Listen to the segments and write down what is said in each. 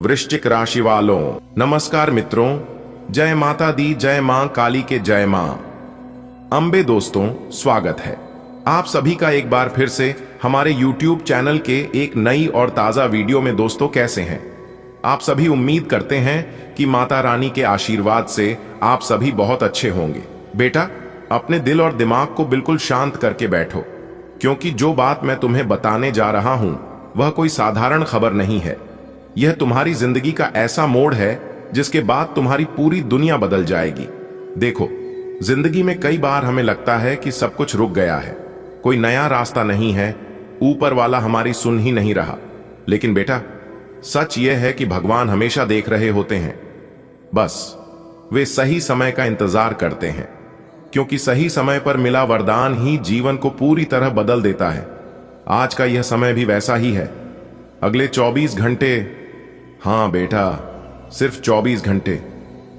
वृश्चिक राशि वालों नमस्कार मित्रों, जय माता दी, जय मां काली के जय मां अंबे। दोस्तों स्वागत है आप सभी का एक बार फिर से हमारे YouTube चैनल के एक नई और ताजा वीडियो में। दोस्तों कैसे हैं आप सभी? उम्मीद करते हैं कि माता रानी के आशीर्वाद से आप सभी बहुत अच्छे होंगे। बेटा, अपने दिल और दिमाग को बिल्कुल शांत करके बैठो, क्योंकि जो बात मैं तुम्हें बताने जा रहा हूं वह कोई साधारण खबर नहीं है। यह तुम्हारी जिंदगी का ऐसा मोड़ है जिसके बाद तुम्हारी पूरी दुनिया बदल जाएगी। देखो, जिंदगी में कई बार हमें लगता है कि सब कुछ रुक गया है, कोई नया रास्ता नहीं है, ऊपर वाला हमारी सुन ही नहीं रहा। लेकिन बेटा, सच यह है कि भगवान हमेशा देख रहे होते हैं। बस वे सही समय का इंतजार करते हैं, क्योंकि सही समय पर मिला वरदान ही जीवन को पूरी तरह बदल देता है। आज का यह समय भी वैसा ही है। अगले 24 घंटे, हाँ बेटा, सिर्फ 24 घंटे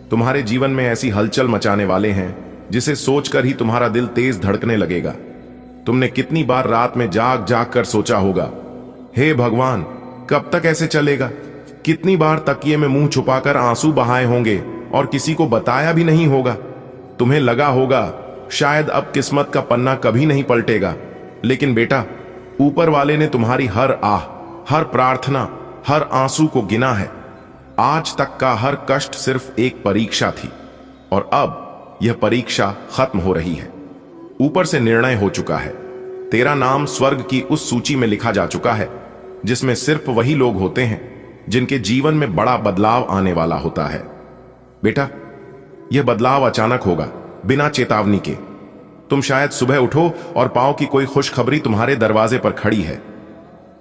तुम्हारे जीवन में ऐसी हलचल मचाने वाले हैं जिसे सोचकर ही तुम्हारा दिल तेज धड़कने लगेगा। तुमने कितनी बार रात में जाग जाग कर सोचा होगा, हे भगवान कब तक ऐसे चलेगा? कितनी बार तकिए में मुंह छुपाकर आंसू बहाए होंगे और किसी को बताया भी नहीं होगा। तुम्हें लगा होगा शायद अब किस्मत का पन्ना कभी नहीं पलटेगा। लेकिन बेटा, ऊपर वाले ने तुम्हारी हर आह, हर प्रार्थना, हर आंसू को गिना है। आज तक का हर कष्ट सिर्फ एक परीक्षा थी, और अब यह परीक्षा खत्म हो रही है। ऊपर से निर्णय हो चुका है। तेरा नाम स्वर्ग की उस सूची में लिखा जा चुका है जिसमें सिर्फ वही लोग होते हैं जिनके जीवन में बड़ा बदलाव आने वाला होता है। बेटा, यह बदलाव अचानक होगा, बिना चेतावनी के। तुम शायद सुबह उठो और पाओ कि कोई खुशखबरी तुम्हारे दरवाजे पर खड़ी है।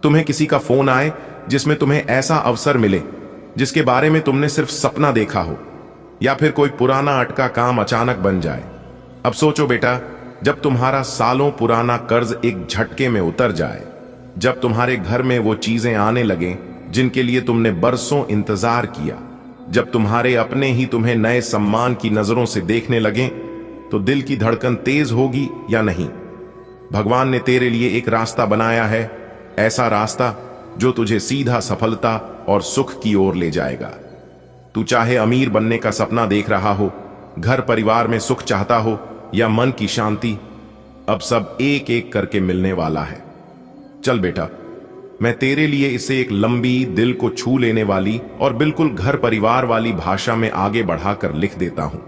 तुम्हें किसी का फोन आए जिसमें तुम्हें ऐसा अवसर मिले जिसके बारे में तुमने सिर्फ सपना देखा हो, या फिर कोई पुराना अटका काम अचानक बन जाए। अब सोचो बेटा, जब तुम्हारा सालों पुराना कर्ज एक झटके में उतर जाए, जब तुम्हारे घर में वो चीजें आने लगें जिनके लिए तुमने बरसों इंतजार किया, जब तुम्हारे अपने ही तुम्हें नए सम्मान की नजरों से देखने लगें, तो दिल की धड़कन तेज होगी या नहीं? भगवान ने तेरे लिए एक रास्ता बनाया है, ऐसा रास्ता जो तुझे सीधा सफलता और सुख की ओर ले जाएगा। तू चाहे अमीर बनने का सपना देख रहा हो, घर परिवार में सुख चाहता हो, या मन की शांति, अब सब एक एक करके मिलने वाला है। चल बेटा, मैं तेरे लिए इसे एक लंबी, दिल को छू लेने वाली और बिल्कुल घर परिवार वाली भाषा में आगे बढ़ाकर लिख देता हूं,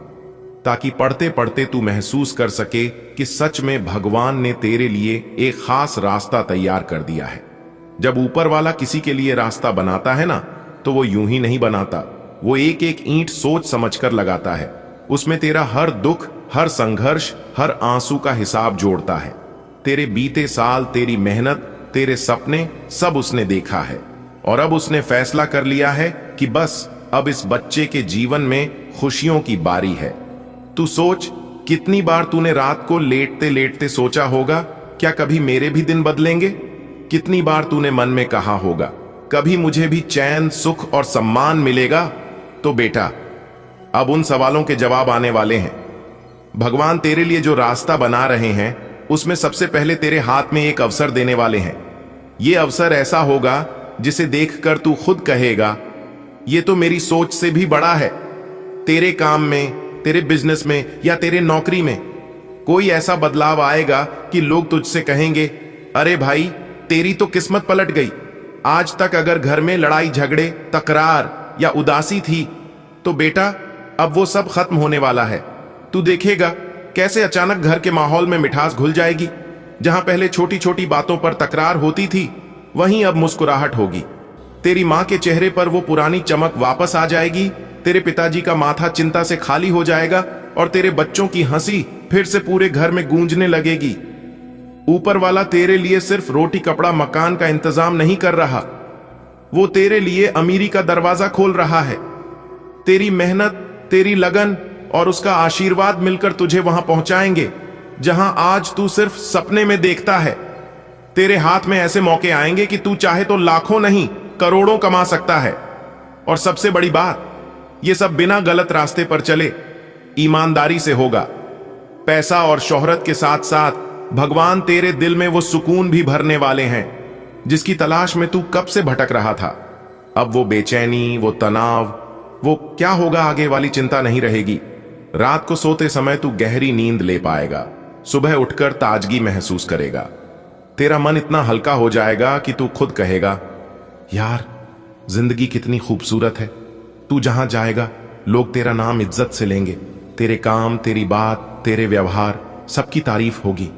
ताकि पढ़ते पढ़ते तू महसूस कर सके कि सच में भगवान ने तेरे लिए एक खास रास्ता तैयार कर दिया है। जब ऊपर वाला किसी के लिए रास्ता बनाता है ना, तो वो यूं ही नहीं बनाता, वो एक एक ईंट सोच समझकर लगाता है। उसमें तेरा हर दुख, हर संघर्ष, हर आंसू का हिसाब जोड़ता है। तेरे बीते साल, तेरी मेहनत, तेरे सपने, सब उसने देखा है, और अब उसने फैसला कर लिया है कि बस अब इस बच्चे के जीवन में खुशियों की बारी है। तू सोच, कितनी बार तूने रात को लेटते लेटते सोचा होगा, क्या कभी मेरे भी दिन बदलेंगे? कितनी बार तूने मन में कहा होगा, कभी मुझे भी चैन, सुख और सम्मान मिलेगा? तो बेटा, अब उन सवालों के जवाब आने वाले हैं। भगवान तेरे लिए जो रास्ता बना रहे हैं, उसमें सबसे पहले तेरे हाथ में एक अवसर देने वाले हैं। यह अवसर ऐसा होगा जिसे देखकर तू खुद कहेगा, यह तो मेरी सोच से भी बड़ा है। तेरे काम में, तेरे बिजनेस में, या तेरे नौकरी में कोई ऐसा बदलाव आएगा कि लोग तुझसे कहेंगे, अरे भाई, तेरी तो किस्मत पलट गई। आज तक अगर घर में लड़ाई झगड़े, तकरार या उदासी थी, तो बेटा अब वो सब खत्म होने वाला है। तू देखेगा कैसे अचानक घर के माहौल में मिठास घुल जाएगी। जहां पहले छोटी छोटी बातों पर तकरार होती थी, वहीं अब मुस्कुराहट होगी। तेरी मां के चेहरे पर वो पुरानी चमक वापस आ जाएगी। तेरे पिताजी का माथा चिंता से खाली हो जाएगा, और तेरे बच्चों की हंसी फिर से पूरे घर में गूंजने लगेगी। ऊपर वाला तेरे लिए सिर्फ रोटी, कपड़ा, मकान का इंतजाम नहीं कर रहा, वो तेरे लिए अमीरी का दरवाजा खोल रहा है। तेरी मेहनत, तेरी लगन और उसका आशीर्वाद मिलकर तुझे वहां पहुंचाएंगे जहां आज तू सिर्फ सपने में देखता है। तेरे हाथ में ऐसे मौके आएंगे कि तू चाहे तो लाखों नहीं, करोड़ों कमा सकता है। और सबसे बड़ी बात, यह सब बिना गलत रास्ते पर चले, ईमानदारी से होगा। पैसा और शोहरत के साथ साथ भगवान तेरे दिल में वो सुकून भी भरने वाले हैं जिसकी तलाश में तू कब से भटक रहा था। अब वो बेचैनी, वो तनाव, वो क्या होगा आगे वाली चिंता नहीं रहेगी। रात को सोते समय तू गहरी नींद ले पाएगा, सुबह उठकर ताजगी महसूस करेगा। तेरा मन इतना हल्का हो जाएगा कि तू खुद कहेगा, यार जिंदगी कितनी खूबसूरत है। तू जहां जाएगा लोग तेरा नाम इज्जत से लेंगे। तेरे काम, तेरी बात, तेरे व्यवहार, सबकी तारीफ होगी।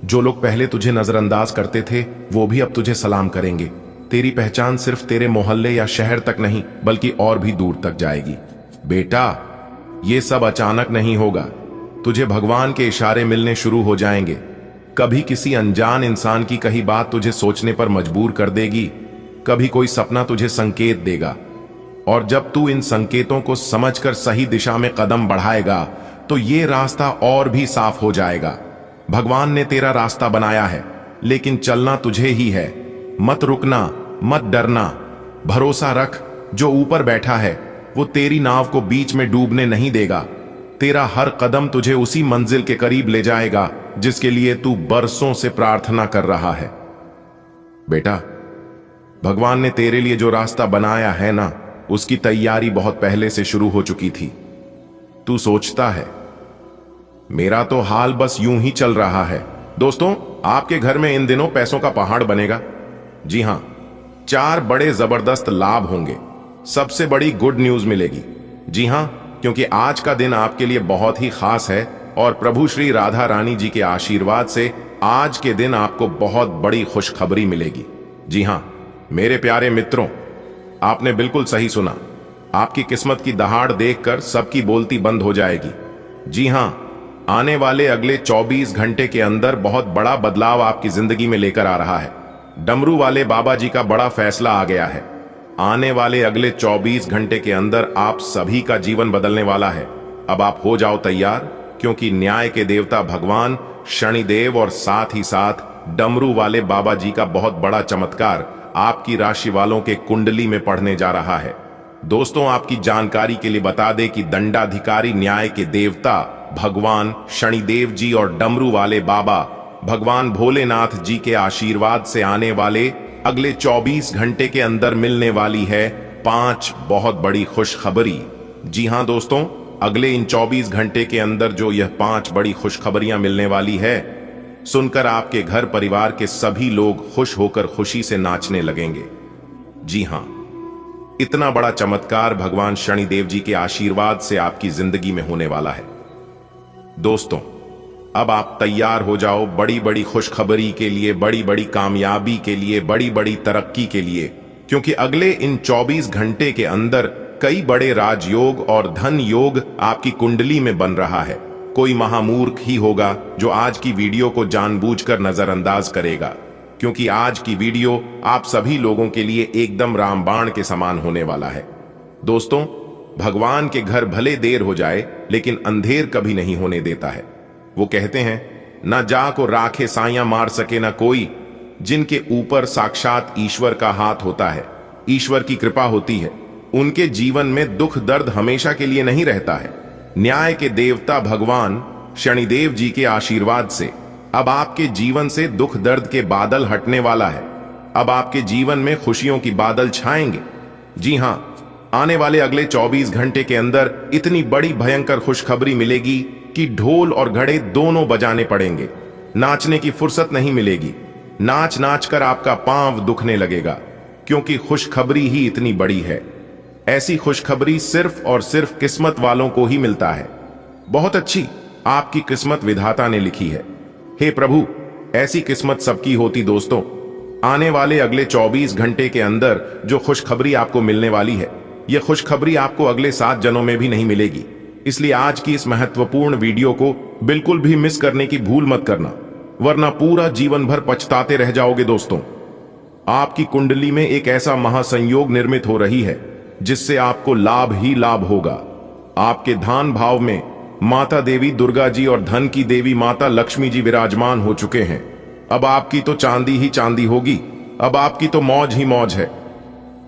जो लोग पहले तुझे नजरअंदाज करते थे वो भी अब तुझे सलाम करेंगे। तेरी पहचान सिर्फ तेरे मोहल्ले या शहर तक नहीं बल्कि और भी दूर तक जाएगी। बेटा, ये सब अचानक नहीं होगा। तुझे भगवान के इशारे मिलने शुरू हो जाएंगे। कभी किसी अनजान इंसान की कही बात तुझे सोचने पर मजबूर कर देगी, कभी कोई सपना तुझे संकेत देगा। और जब तू इन संकेतों को समझकर सही दिशा में कदम बढ़ाएगा तो ये रास्ता और भी साफ हो जाएगा। भगवान ने तेरा रास्ता बनाया है, लेकिन चलना तुझे ही है। मत रुकना, मत डरना, भरोसा रख। जो ऊपर बैठा है वो तेरी नाव को बीच में डूबने नहीं देगा। तेरा हर कदम तुझे उसी मंजिल के करीब ले जाएगा जिसके लिए तू बरसों से प्रार्थना कर रहा है। बेटा, भगवान ने तेरे लिए जो रास्ता बनाया है ना, उसकी तैयारी बहुत पहले से शुरू हो चुकी थी। तू सोचता है मेरा तो हाल बस यूं ही चल रहा है। दोस्तों, आपके घर में इन दिनों पैसों का पहाड़ बनेगा। जी हां, 4 बड़े जबरदस्त लाभ होंगे। सबसे बड़ी गुड न्यूज मिलेगी। जी हां, क्योंकि आज का दिन आपके लिए बहुत ही खास है और प्रभु श्री राधा रानी जी के आशीर्वाद से आज के दिन आपको बहुत बड़ी खुशखबरी मिलेगी। जी हां मेरे प्यारे मित्रों, आपने बिल्कुल सही सुना। आपकी किस्मत की दहाड़ देखकर सबकी बोलती बंद हो जाएगी। जी हां, आने वाले अगले 24 घंटे के अंदर बहुत बड़ा बदलाव आपकी जिंदगी में लेकर आ रहा है। डमरू वाले बाबा जी का बड़ा फैसला आ गया है। आने वाले अगले 24 घंटे के अंदर आप सभी का जीवन बदलने वाला है। अब आप हो जाओ तैयार, क्योंकि न्याय के देवता भगवान शनिदेव और साथ ही साथ डमरू वाले बाबा जी का बहुत बड़ा चमत्कार आपकी राशि वालों के कुंडली में पढ़ने जा रहा है। दोस्तों, आपकी जानकारी के लिए बता दें कि दंडाधिकारी न्याय के देवता भगवान शनिदेव जी और डमरू वाले बाबा भगवान भोलेनाथ जी के आशीर्वाद से आने वाले अगले 24 घंटे के अंदर मिलने वाली है 5 बहुत बड़ी खुशखबरी। जी हां दोस्तों, अगले इन 24 घंटे के अंदर जो यह 5 बड़ी खुशखबरियां मिलने वाली है, सुनकर आपके घर परिवार के सभी लोग खुश होकर खुशी से नाचने लगेंगे। जी हां, इतना बड़ा चमत्कार भगवान शनिदेव जी के आशीर्वाद से आपकी जिंदगी में होने वाला है। दोस्तों, अब आप तैयार हो जाओ बड़ी बड़ी खुशखबरी के लिए, बड़ी बड़ी कामयाबी के लिए, बड़ी बड़ी तरक्की के लिए, क्योंकि अगले इन 24 घंटे के अंदर कई बड़े राजयोग और धन योग आपकी कुंडली में बन रहा है। कोई महामूर्ख ही होगा जो आज की वीडियो को जानबूझकर नजरअंदाज करेगा, क्योंकि आज की वीडियो आप सभी लोगों के लिए एकदम रामबाण के समान होने वाला है। दोस्तों, भगवान के घर भले देर हो जाए लेकिन अंधेर कभी नहीं होने देता है। वो कहते हैं, ना जा को राखे साइयां मार सके ना कोई, जिनके ऊपर साक्षात ईश्वर का हाथ होता है, ईश्वर की कृपा होती है, उनके जीवन में दुख दर्द हमेशा के लिए नहीं रहता है। न्याय के देवता भगवान शनिदेव जी के आशीर्वाद से अब आपके जीवन से दुख दर्द के बादल हटने वाला है। अब आपके जीवन में खुशियों की बादल छाएंगे। जी हां, आने वाले अगले 24 घंटे के अंदर इतनी बड़ी भयंकर खुशखबरी मिलेगी कि ढोल और घड़े दोनों बजाने पड़ेंगे। नाचने की फुर्सत नहीं मिलेगी। नाच नाच कर आपका पांव दुखने लगेगा, क्योंकि खुशखबरी ही इतनी बड़ी है। ऐसी खुशखबरी सिर्फ और सिर्फ किस्मत वालों को ही मिलता है। बहुत अच्छी आपकी किस्मत विधाता ने लिखी है। हे प्रभु, ऐसी किस्मत सबकी होती। दोस्तों, आने वाले अगले 24 घंटे के अंदर जो खुशखबरी आपको मिलने वाली है, यह खुशखबरी आपको अगले 7 जन्मों में भी नहीं मिलेगी। इसलिए आज की इस महत्वपूर्ण वीडियो को बिल्कुल भी मिस करने की भूल मत करना, वरना पूरा जीवन भर पछताते रह जाओगे। दोस्तों, आपकी कुंडली में एक ऐसा महासंयोग निर्मित हो रही है जिससे आपको लाभ ही लाभ होगा। आपके धान भाव में माता देवी दुर्गा जी और धन की देवी माता लक्ष्मी जी विराजमान हो चुके हैं। अब आपकी तो चांदी ही चांदी होगी, अब आपकी तो मौज ही मौज है।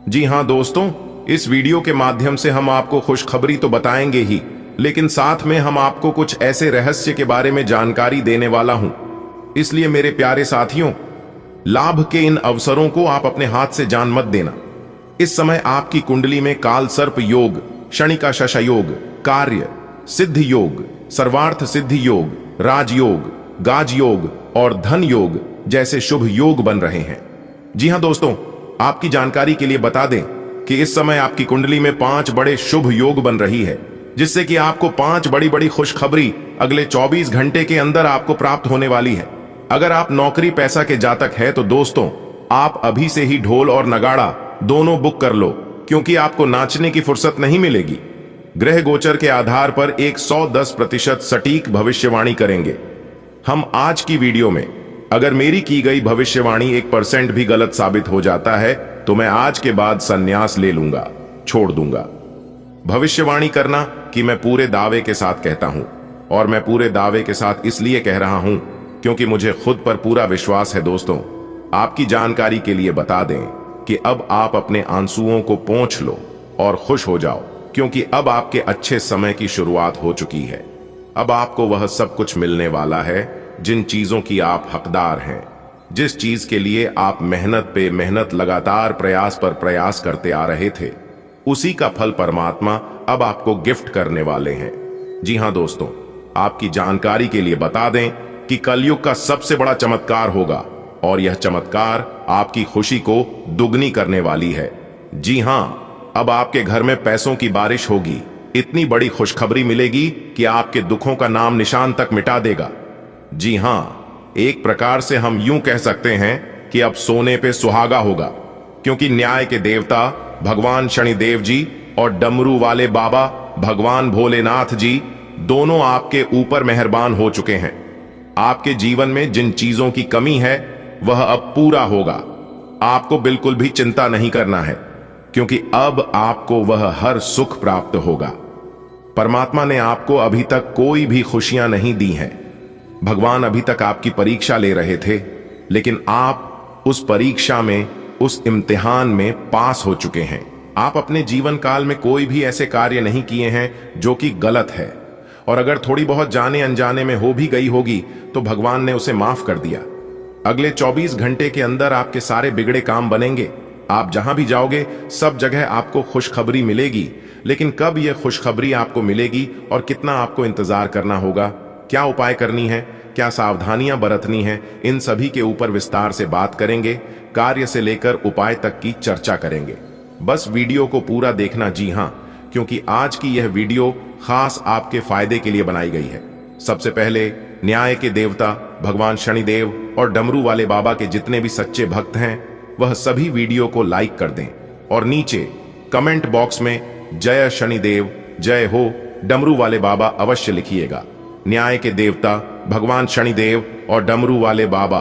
जी हां दोस्तों, इस वीडियो के माध्यम से हम आपको खुशखबरी तो बताएंगे ही, लेकिन साथ में हम आपको कुछ ऐसे रहस्य के बारे में जानकारी देने वाला हूं। इसलिए मेरे प्यारे साथियों, लाभ के इन अवसरों को आप अपने हाथ से जान मत देना। इस समय आपकी कुंडली में काल सर्प योग, शनि का शश योग, कार्य सिद्ध योग, सर्वार्थ सिद्धि योग, राजयोग, गाज योग और धन योग जैसे शुभ योग बन रहे हैं। जी हां दोस्तों, आपकी जानकारी के लिए बता दें कि इस समय आपकी कुंडली में 5 बड़े शुभ योग बन रही है, जिससे कि आपको 5 बड़ी बड़ी खुशखबरी अगले 24 घंटे के अंदर आपको प्राप्त होने वाली है। अगर आप नौकरी पैसा के जातक है तो दोस्तों, आप अभी से ही ढोल और नगाड़ा दोनों बुक कर लो, क्योंकि आपको नाचने की फुर्सत नहीं मिलेगी। ग्रह गोचर के आधार पर 110% सटीक भविष्यवाणी करेंगे हम आज की वीडियो में। अगर मेरी की गई भविष्यवाणी 1% भी गलत साबित हो जाता है तो मैं आज के बाद संन्यास ले लूंगा, छोड़ दूंगा। भविष्यवाणी करना कि मैं पूरे दावे के साथ कहता हूं, और मैं पूरे दावे के साथ इसलिए कह रहा हूं क्योंकि मुझे खुद पर पूरा विश्वास है। दोस्तों, आपकी जानकारी के लिए बता दें कि अब आप अपने आंसुओं को पोंछ लो और खुश हो जाओ, क्योंकि अब आपके अच्छे समय की शुरुआत हो चुकी है। अब आपको वह सब कुछ मिलने वाला है जिन चीजों की आप हकदार हैं, जिस चीज के लिए आप मेहनत पे मेहनत, लगातार प्रयास पर प्रयास करते आ रहे थे, उसी का फल परमात्मा अब आपको गिफ्ट करने वाले हैं। जी हां दोस्तों, आपकी जानकारी के लिए बता दें कि कलयुग का सबसे बड़ा चमत्कार होगा, और यह चमत्कार आपकी खुशी को दुगनी करने वाली है। जी हां, अब आपके घर में पैसों की बारिश होगी। इतनी बड़ी खुशखबरी मिलेगी कि आपके दुखों का नाम निशान तक मिटा देगा। जी हां, एक प्रकार से हम यूं कह सकते हैं कि अब सोने पे सुहागा होगा, क्योंकि न्याय के देवता भगवान शनिदेव जी और डमरू वाले बाबा भगवान भोलेनाथ जी दोनों आपके ऊपर मेहरबान हो चुके हैं। आपके जीवन में जिन चीजों की कमी है वह अब पूरा होगा। आपको बिल्कुल भी चिंता नहीं करना है, क्योंकि अब आपको वह हर सुख प्राप्त होगा। परमात्मा ने आपको अभी तक कोई भी खुशियां नहीं दी हैं। भगवान अभी तक आपकी परीक्षा ले रहे थे, लेकिन आप उस परीक्षा में, उस इम्तिहान में पास हो चुके हैं। आप अपने जीवन काल में कोई भी ऐसे कार्य नहीं किए हैं जो कि गलत है, और अगर थोड़ी बहुत जाने अनजाने में हो भी गई होगी तो भगवान ने उसे माफ कर दिया। अगले 24 घंटे के अंदर आपके सारे बिगड़े काम बनेंगे। आप जहां भी जाओगे सब जगह आपको खुशखबरी मिलेगी, लेकिन कब यह खुशखबरी आपको मिलेगी और कितना आपको इंतजार करना होगा, क्या उपाय करनी है, क्या सावधानियां बरतनी है, इन सभी के ऊपर विस्तार से बात करेंगे। कार्य से लेकर उपाय तक की चर्चा करेंगे। बस वीडियो को पूरा देखना। जी हां, क्योंकि आज की यह वीडियो खास आपके फायदे के लिए बनाई गई है। सबसे पहले न्याय के देवता भगवान शनिदेव और डमरू वाले बाबा के जितने भी सच्चे भक्त हैं, वह सभी वीडियो को लाइक कर दें और नीचे कमेंट बॉक्स में जय शनिदेव, जय हो डमरू वाले बाबा अवश्य लिखिएगा। न्याय के देवता भगवान शनिदेव और डमरू वाले बाबा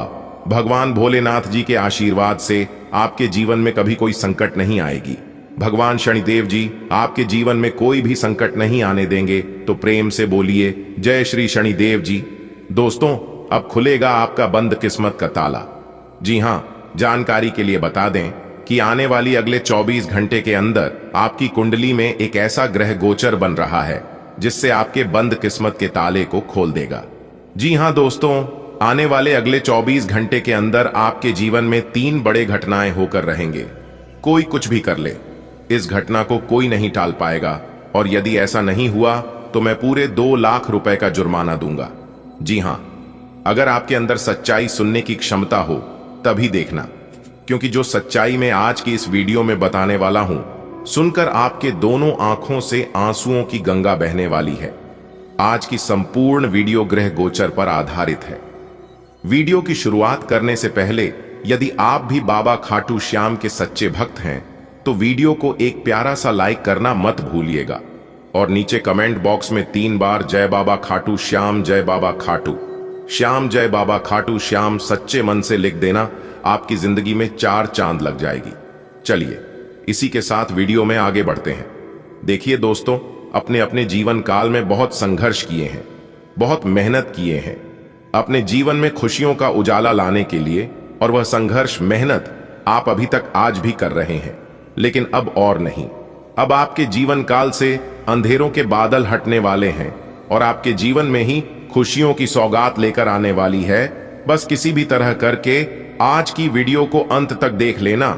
भगवान भोलेनाथ जी के आशीर्वाद से आपके जीवन में कभी कोई संकट नहीं आएगी। भगवान शनिदेव जी आपके जीवन में कोई भी संकट नहीं आने देंगे। तो प्रेम से बोलिए जय श्री शनिदेव जी। दोस्तों, अब खुलेगा आपका बंद किस्मत का ताला। जी हां, जानकारी के लिए बता दें कि आने वाली अगले 24 घंटे के अंदर आपकी कुंडली में एक ऐसा ग्रह गोचर बन रहा है जिससे आपके बंद किस्मत के ताले को खोल देगा। जी हां दोस्तों, आने वाले अगले 24 घंटे के अंदर आपके जीवन में 3 बड़े घटनाएं होकर रहेंगे। कोई कुछ भी कर ले, इस घटना को कोई नहीं टाल पाएगा, और यदि ऐसा नहीं हुआ तो मैं पूरे 2 लाख रुपए का जुर्माना दूंगा। जी हां, अगर आपके अंदर सच्चाई सुनने की क्षमता हो तभी देखना, क्योंकि जो सच्चाई मैं आज की इस वीडियो में बताने वाला हूं, सुनकर आपके दोनों आंखों से आंसुओं की गंगा बहने वाली है। आज की संपूर्ण वीडियो ग्रह गोचर पर आधारित है। वीडियो की शुरुआत करने से पहले यदि आप भी बाबा खाटू श्याम के सच्चे भक्त हैं तो वीडियो को एक प्यारा सा लाइक करना मत भूलिएगा, और नीचे कमेंट बॉक्स में 3 बार जय बाबा खाटू श्याम, जय बाबा खाटू श्याम, जय बाबा खाटू श्याम सच्चे मन से लिख देना। आपकी जिंदगी में 4 चांद लग जाएगी। चलिए इसी के साथ वीडियो में आगे बढ़ते हैं। देखिए दोस्तों, अपने अपने जीवन काल में बहुत संघर्ष किए हैं, बहुत मेहनत किए हैं अपने जीवन में खुशियों का उजाला लाने के लिए, और वह संघर्ष, मेहनत आप अभी तक आज भी कर रहे हैं। लेकिन अब और नहीं, अब आपके जीवन काल से अंधेरों के बादल हटने वाले हैं और आपके जीवन में ही खुशियों की सौगात लेकर आने वाली है। बस किसी भी तरह करके आज की वीडियो को अंत तक देख लेना,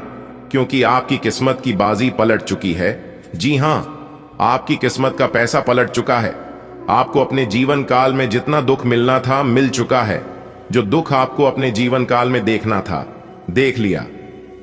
क्योंकि आपकी किस्मत की बाजी पलट चुकी है। जी हां, आपकी किस्मत का पैसा पलट चुका है। आपको अपने जीवन काल में जितना दुख मिलना था मिल चुका है। जो दुख आपको अपने जीवन काल में देखना था देख लिया।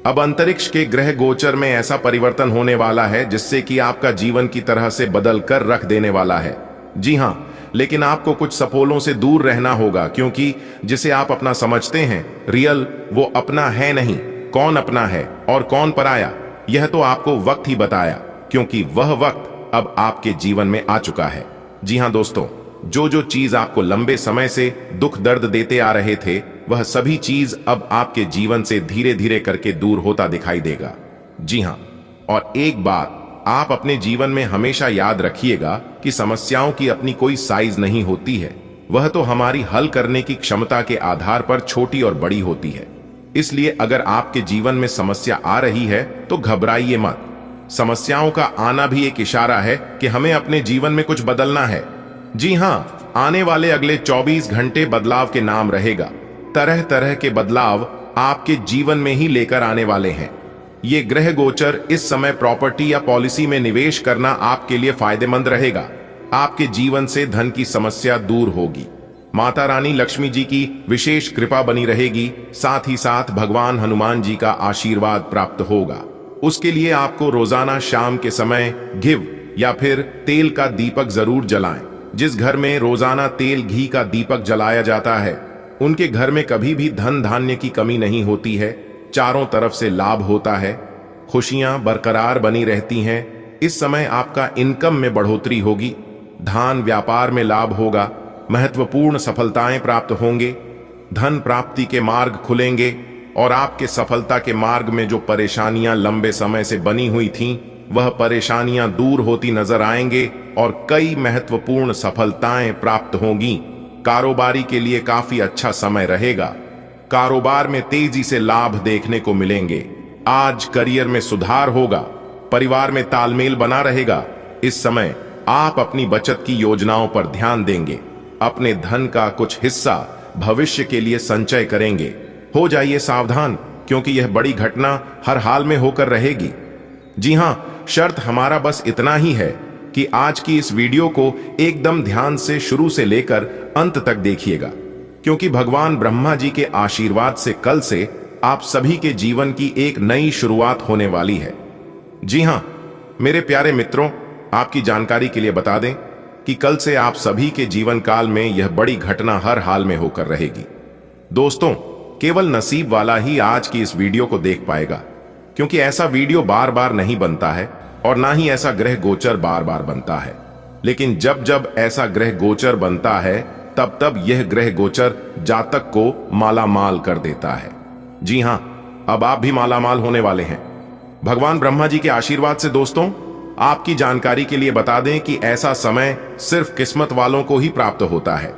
अब अंतरिक्ष के ग्रह गोचर में ऐसा परिवर्तन होने वाला है जिससे कि आपका जीवन की तरह से बदल कर रख देने वाला है। जी हां, लेकिन आपको कुछ सपोलों से दूर रहना होगा, क्योंकि जिसे आप अपना समझते हैं रियल, वो अपना है नहीं। कौन अपना है और कौन पराया, यह तो आपको वक्त ही बताया, क्योंकि वह वक्त अब आपके जीवन में आ चुका है। जी हां दोस्तों, जो जो चीज आपको लंबे समय से दुख दर्द देते आ रहे थे, वह सभी चीज अब आपके जीवन से धीरे धीरे करके दूर होता दिखाई देगा। जी हां, और एक बात आप अपने जीवन में हमेशा याद रखिएगा कि समस्याओं की अपनी कोई साइज नहीं होती है, वह तो हमारी हल करने की क्षमता के आधार पर छोटी और बड़ी होती है। इसलिए अगर आपके जीवन में समस्या आ रही है तो घबराइए मत। समस्याओं का आना भी एक इशारा है कि हमें अपने जीवन में कुछ बदलना है। जी हां, आने वाले अगले 24 घंटे बदलाव के नाम रहेगा। तरह तरह के बदलाव आपके जीवन में ही लेकर आने वाले हैं। ये ग्रह गोचर इस समय प्रॉपर्टी या पॉलिसी में निवेश करना आपके लिए फायदेमंद रहेगा। आपके जीवन से धन की समस्या दूर होगी। माता रानी लक्ष्मी जी की विशेष कृपा बनी रहेगी। साथ ही साथ भगवान हनुमान जी का आशीर्वाद प्राप्त होगा। उसके लिए आपको रोजाना शाम के समय घिव या फिर तेल का दीपक जरूर जलाएं। जिस घर में रोजाना तेल घी का दीपक जलाया जाता है, उनके घर में कभी भी धन धान्य की कमी नहीं होती है। चारों तरफ से लाभ होता है, खुशियां बरकरार बनी रहती हैं। इस समय आपका इनकम में बढ़ोतरी होगी, धान व्यापार में लाभ होगा, महत्वपूर्ण सफलताएं प्राप्त होंगे, धन प्राप्ति के मार्ग खुलेंगे और आपके सफलता के मार्ग में जो परेशानियां लंबे समय से बनी हुई थीं, वह परेशानियां दूर होती नजर आएंगे और कई महत्वपूर्ण सफलताएं प्राप्त होंगी। कारोबारी के लिए काफी अच्छा समय रहेगा। कारोबार में तेजी से लाभ देखने को मिलेंगे। आज करियर में सुधार होगा, परिवार में तालमेल बना रहेगा। इस समय आप अपनी बचत की योजनाओं पर ध्यान देंगे। अपने धन का कुछ हिस्सा भविष्य के लिए संचय करेंगे। हो जाइए सावधान, क्योंकि यह बड़ी घटना हर हाल में होकर रहेगी। जी हां, शर्त हमारा बस इतना ही है कि आज की इस वीडियो को एकदम ध्यान से शुरू से लेकर अंत तक देखिएगा, क्योंकि भगवान ब्रह्मा जी के आशीर्वाद से कल से आप सभी के जीवन की एक नई शुरुआत होने वाली है। जी हां मेरे प्यारे मित्रों, आपकी जानकारी के लिए बता दें कि कल से आप सभी के जीवन काल में यह बड़ी घटना हर हाल में होकर रहेगी। दोस्तों, केवल नसीब वाला ही आज की इस वीडियो को देख पाएगा, क्योंकि ऐसा वीडियो बार बार नहीं बनता है और ना ही ऐसा ग्रह गोचर बार बार बनता है। लेकिन जब जब ऐसा ग्रह गोचर बनता है, तब तब यह ग्रह गोचर जातक को मालामाल कर देता है। जी हां, अब आप भी मालामाल होने वाले हैं भगवान ब्रह्मा जी के आशीर्वाद से। दोस्तों, आपकी जानकारी के लिए बता दें कि ऐसा समय सिर्फ किस्मत वालों को ही प्राप्त होता है।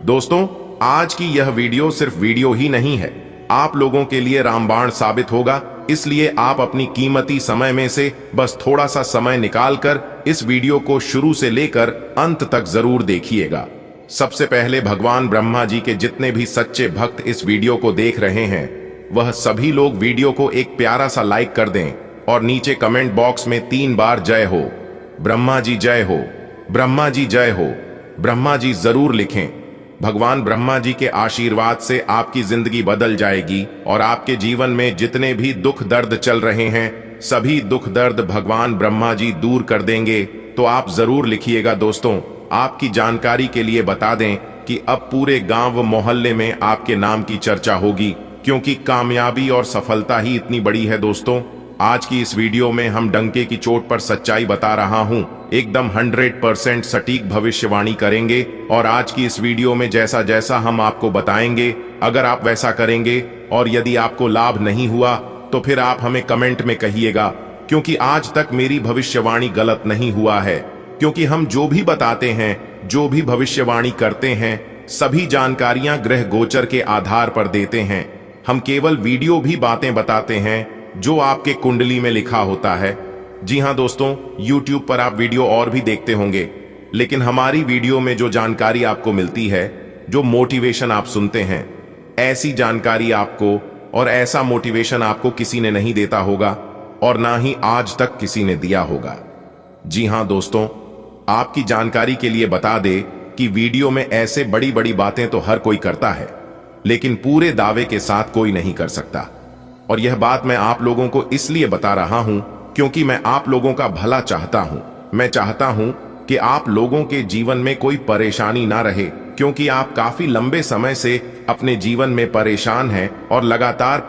दोस्तों, आज की यह वीडियो सिर्फ वीडियो ही नहीं है, आप लोगों के लिए रामबाण साबित होगा। इसलिए आप अपनी कीमती समय में से बस थोड़ा सा समय निकालकर इस वीडियो को शुरू से लेकर अंत तक जरूर देखिएगा। सबसे पहले भगवान ब्रह्मा जी के जितने भी सच्चे भक्त इस वीडियो को देख रहे हैं, वह सभी लोग वीडियो को एक प्यारा सा लाइक कर दें और नीचे कमेंट बॉक्स में 3 बार जय हो, ब्रह्मा जी जय हो, ब्रह्मा जी जय हो, ब्रह्मा जी जरूर लिखें। भगवान ब्रह्मा जी के आशीर्वाद से आपकी जिंदगी बदल जाएगी और आपके जीवन में जितने भी दुख दर्द चल रहे हैं, सभी दुख दर्द भगवान ब्रह्मा जी दूर कर देंगे। तो आप जरूर लिखिएगा। दोस्तों, आपकी जानकारी के लिए बता दें कि अब पूरे गांव व मोहल्ले में आपके नाम की चर्चा होगी, क्योंकि कामयाबी और सफलता ही इतनी बड़ी है। दोस्तों, आज की इस वीडियो में हम डंके की चोट पर सच्चाई बता रहा हूं, एकदम 100% सटीक भविष्यवाणी करेंगे। और आज की इस वीडियो में जैसा जैसा हम आपको बताएंगे, अगर आप वैसा करेंगे और यदि आपको लाभ नहीं हुआ तो फिर आप हमें कमेंट में कहिएगा, क्योंकि आज तक मेरी भविष्यवाणी गलत नहीं हुआ है। क्योंकि हम जो भी बताते हैं, जो भी भविष्यवाणी करते हैं, सभी जानकारियां ग्रह गोचर के आधार पर देते हैं। हम केवल वीडियो भी बातें बताते हैं जो आपके कुंडली में लिखा होता है। जी हां दोस्तों, YouTube पर आप वीडियो और भी देखते होंगे, लेकिन हमारी वीडियो में जो जानकारी आपको मिलती है, जो मोटिवेशन आप सुनते हैं, ऐसी जानकारी आपको और ऐसा मोटिवेशन आपको किसी ने नहीं देता होगा। और ना ही आज तक किसी ने दिया होगा। जी हां दोस्तों, आपकी जानकारी के लिए बता दे कि वीडियो में ऐसे बड़ी बड़ी बातें तो हर कोई करता है, लेकिन पूरे दावे के साथ कोई नहीं कर सकता। और यह बात मैं आप लोगों को इसलिए बता रहा हूं क्योंकि मैं आप लोगों का भला चाहता हूं। मैं चाहता हूं कि आप लोगों के जीवन में कोई परेशानी ना रहे, क्योंकि आप काफी लंबे समय से अपने जीवन में परेशान हैं और लगातार